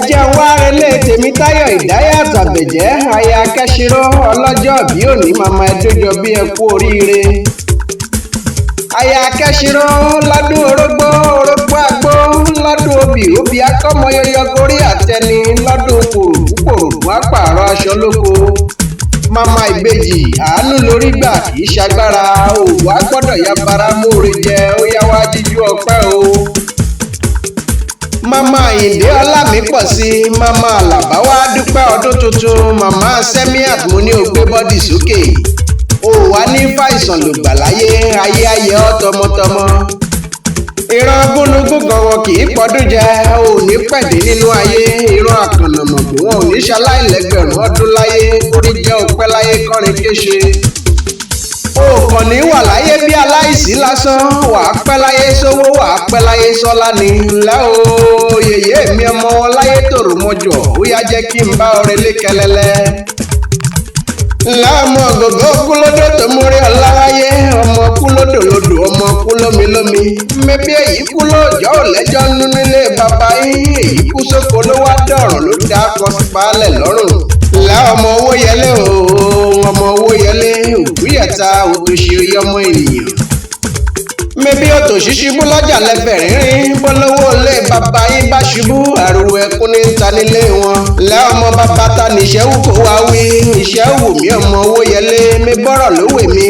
jẹ́ wá relé Tèmítáyọ̀ Ìdáyàt Àbẹ̀jẹ́ aya Kẹ́ṣirò ọlọ́jọ́ bí òní màmá ẹdójọ bí ẹ kú oríire. Aya Kẹ́ṣirò lọ́dún orógbó àgbó lọ́dún obì akọ́mọyọyọ gorí àtẹni lọ́dún kòròdú àpààrọ̀ aṣọ lóko. Màmá ìbejì àánú lórí gbà kì í ṣagbára òwò agbọ́dọ̀ yabara múre jẹ ó yá wá jíjú ọpẹ́ o. Màmá Àyìndé Ọlámípọ̀sí màmá Àlàbá wá dúpẹ́ ọdún tuntun màmá Sẹ́míàt mo ní o gbé bọ́dì sókè o wá ní fàìsàn lògbà láyé ayé ayé ọ tọmọtọmọ. Ìran gúnugún gan wọn kì í pọdún jẹ ò ní pẹ̀dé nínú ayé ìran àkànnàmọ̀gbò wọn ò ní ṣaláìlẹ́gbẹ̀rún ọdún láyé kórí jẹ́ òpẹ́ láyé kọrin kéṣe. Òkàn ní wà láyé bí aláìsí lásán wà á pẹ́ láyé sówó wà á pẹ́ láyé sọ́lá ni ńlẹ́ o yèyé mi ọmọ wọn láyé tòrò mọ́jọ ó yá jẹ́ kí n bá ọrẹ lé kẹlẹ́lẹ́. ńlá ọmọ gògó kúlódò tó múrí ọláráyé ọmọ kúlódò lodò ọmọ kú lómi mẹ́bí èyí kú lóòjọ́ ò lẹ́jọ́ nínú nílé bàbá yín èyí kú sóko ló wá dọ̀rùn ló dá kọ sí baálẹ̀ lọ́rùn. ńlá ọmọ owó yẹlé o ọmọ owó yẹlé òkúyẹ̀ta òtòṣì ọmọ ènìyàn. mẹ́bí òtòṣì ṣubú lọ́jà lẹ́fẹ̀ rínrín bọ́lọ́wọ́ lé bàbá yín bá ṣubú àrùwò ẹkún ní ta nílé wọn. ńlá ọmọ bàbá ta ní ìṣẹ́wù kó wá wí ìṣẹ́wù mi ọmọ owó yẹlé mi bọ́rọ̀ lówè mi.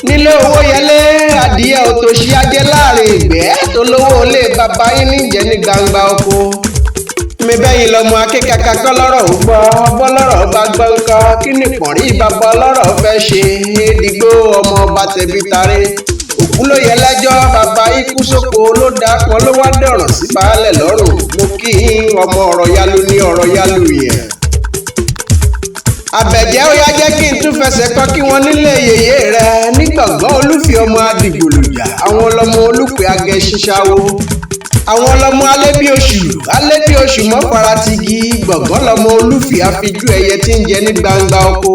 nílé owó yẹlé adìyẹ òtòṣì ajẹ́ láàrin ìgbẹ́ tó lówó lé bàbá yín níjẹ́ ní gbangba oko. mi bẹ́yìn lọ́mọ akékaka kọ́ lọ́rọ̀ ó gbọ́ bọ́lọ́rọ̀ bá gbọ́ ńkọ́ kí ni pọ̀nrí bàbá ọlọ́rọ̀ fẹ́ ṣe édìgbò ọmọ ọba tẹ̀bí taré òkú ló yẹ lẹ́jọ́ bàbá ikú sóko ló dá pọn ló wá dọ̀rọ̀ sí baálẹ̀ lọ́rùn mo kí ọmọ ọ̀rọ̀ yalu ní ọ̀rọ̀ yalu yẹn. Àbẹ̀jẹ́ ó yá jẹ́ kí n tún fẹsẹ̀ kọ́ kí wọ́n nílé yèyé rẹ ní gbọ̀ngàn olúfi ọmọ adìgbòlùjà àwọn ọlọ́mọ olùpẹ agẹ ṣíṣàwó àwọn ọlọ́mọ alẹ́ bí oṣù mọ́ faratigi gbọ̀ngàn lọ́mọ olúfi àfijú ẹyẹ tí ń jẹ ní gbangba oko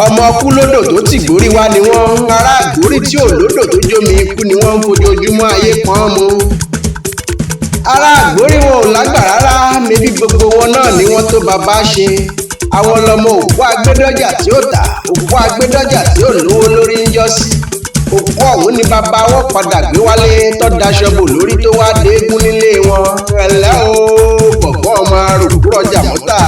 ọmọ kúlódò tó ti gbórí wá ni wọ́n ará àgbórí tí ò lódò tó jómi ikú ni wọ́n ń fojoojúmọ́ ayé pọ́n mu ará àgbórí wọn ò lágbà rárá mébí gbogbo wọn náà ni wọ́n tó bàbá ṣe àwọn ọlọ́mọ òkú agbẹ́dọ́jà tí ó tà òkú agbẹ́dọ́jà tí ó lówó lórí ń yọ sí òkú ọ̀hún ni bàbá wọn padà gbé wálé tó daṣọ bò lórí tó wá dé eégún nílé wọn ẹ̀lẹ́ o bọ̀bọ̀ ọmọ rògbòrọ̀jà mọ́tà.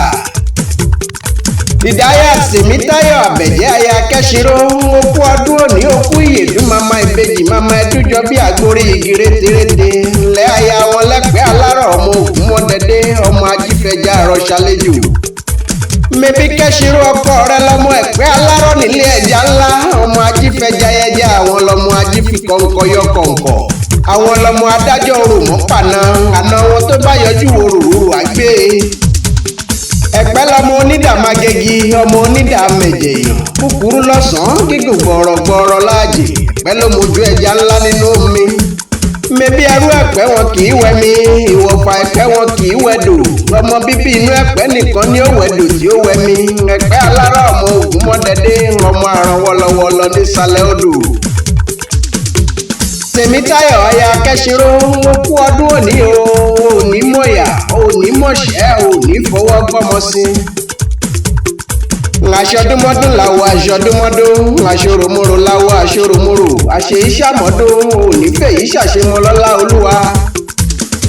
Ìdáyàt Tèmítáyọ̀ Àbẹ̀jẹ́ aya Kẹ́ṣirò okú ọdún òní okú ìyèdún màmá ìbejì màmá ẹdújọ bí àgbórí igi rétérété ńlẹ̀ aya wọn lẹ́pẹ́ alárọ̀ ọmọ ògún mọ́dẹ́dẹ́ ọmọ ajífẹ́jà àròṣàlejò. mẹ́bí Kẹ́ṣirò ọkọ rẹ lọ́mọ ẹ̀pẹ́ alárọ̀ nílé ẹja ńlá ọmọ ajífẹ́jà ẹja àwọn lọ́mọ ajífi kọ̀ǹkọ̀ yọ kọ̀ǹkọ̀ àwọn lọ́mọ adájọ́ òròmọ́ pàná àná wọn tó bá yọjú òrùrù àgbé ẹ̀pẹ́ lọ́mọ onídàmágégi ọmọ onídàmẹ̀jẹ̀yàn kúkúrú lọ́sàn-án gígùn gbọ̀rọ̀gbọ̀rọ̀ láàjì ẹ̀pẹ́ ló mojú ẹja ńlá nínú omi mẹ́bí ẹrú ẹ̀pẹ́ wọn kì í wẹmi ìwọ̀fà ẹ̀pẹ́ wọn kì í wẹ̀dò ọmọ bíbí inú ẹ̀pẹ́ nìkan ni ó wẹ̀dò tí ó wẹmi ẹ̀pẹ́ alárọ̀ ọmọ ògún mọ́dẹ́dẹ́ ọmọ àràn wọlọwọlọ nísàlẹ̀ odò. Tèmítáyọ̀ aya Kẹ́ṣirò ó kú ọdún òní o òní mọ̀yà òní mọ̀ṣẹ́ òní fọwọ́ gbọ́mọ sí. Aṣọdúnmọ́dún làwọ̀ aṣọdúnmọ́dún aṣòròmọ́rò làwọ̀ aṣòròmọ́rò àṣẹ ìṣàmọ́dún òní fèyí ṣàṣemọ́ lọ́lá olúwa.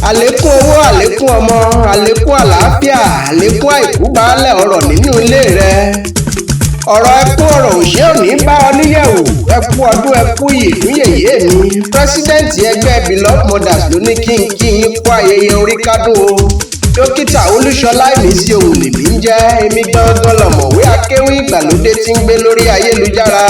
Àlékún owó àlékún ọmọ àlékún àlàáfíà àlékún àìkú baálẹ̀ ọ̀rọ̀ nínú ilé rẹ. ọ̀rọ̀ ẹkún ọ̀rọ̀ òṣè òní bá ọ níyẹ̀wò ẹkú ọdún ẹkú ìyèdún yèyé mi pírẹsidẹ́ǹtì ẹgbẹ́ Beloved Mothers ló ní kí n kí yín kú ayẹyẹ orí kádùn o dókítà Olúṣọlá Ìmísí òun lèmi ń jẹ́ èmi gangan lọ̀mọ̀wé akéwì ìgbàlódé tí ń gbé lórí ayélujára.